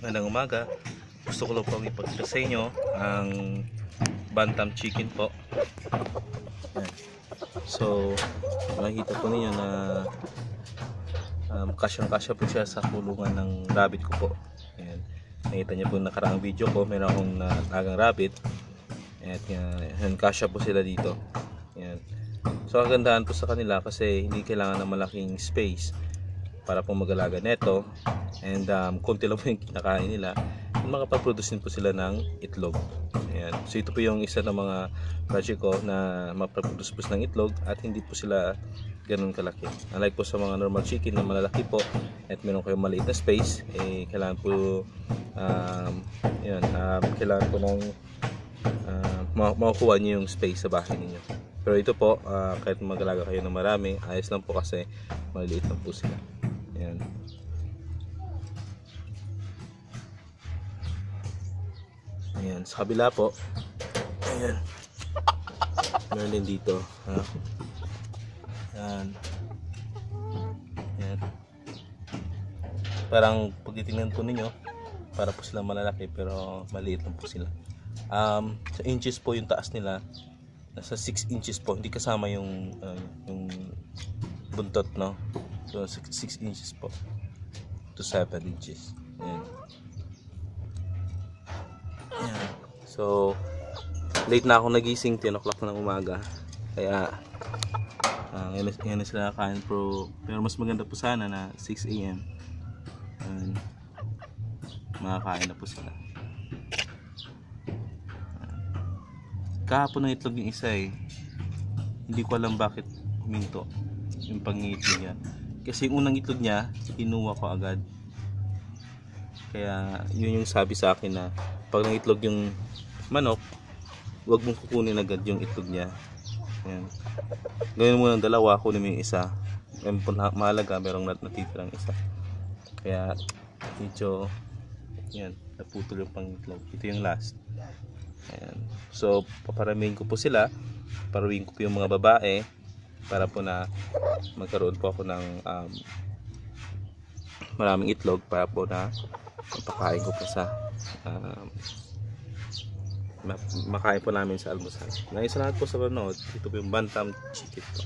Magandang umaga. Gusto ko lang po ipakita sa inyo ang bantam chicken po. Ayan. So, makikita po ninyo na kasyang-kasya po siya sa kulungan ng rabbit ko po. Ayan. Nakita niyo po nakaraang video ko, meron akong nagang rabbit. At yan, kasya po sila dito. Ayan. So, ang gandahan po sa kanila kasi hindi kailangan ng malaking space para po mag-alaga neto. And konti lang po yung kinakain nila. Makapag-produce din po sila ng itlog. Ayan. So ito po yung isa ng mga project ko na mapaproduce po ng itlog at hindi po sila ganun kalaki. Unlike po sa mga normal chicken na malalaki po at meron kayong maliit na space, kailangan po kailangan po ng makukuha nyo yung space sa bahay ninyo. Pero ito po, kahit mag-alaga kayo ng marami, ayos lang po kasi maliliit lang po sila. Ayan. Ayan, sa kabila po. Ayan. Meron din dito. Ha? Ayan. Ayan. Parang pag titingnan po ninyo, para po sila malalaki pero maliit lang po sila. Sa inches po yung taas nila. Nasa 6 inches po. Hindi kasama yung buntot, no? So 6 inches po to 7 inches. Ayan. Ayan. So late na ako nagising, 10 o'clock ng umaga. Kaya yan na sila kain, pero mas maganda po sana na 6 AM makakain na po sila. Kahapon ng itlog yung isa hindi ko alam bakit huminto yung pangitlog niya. Kasi yung unang itlog niya kinuha ko agad. Kaya yun yung sabi sa akin na pag nangitlog yung manok, huwag mong kukunin agad yung itlog niya. Ayan. Gawin mo ng dalawa, kunin mo yung isa. Mahalaga, merong natitirang isa. Kaya medyo yan, naputol yung pangitlog. Ito yung last. Ayan. So paparamihin ko po sila. Paruin ko po yung mga babae para po na magkaroon po ako ng maraming itlog para po na mapakain ko po sa makain po namin sa almusal. Ngayon sa lahat po sa panood, ito po yung bantam chicken po.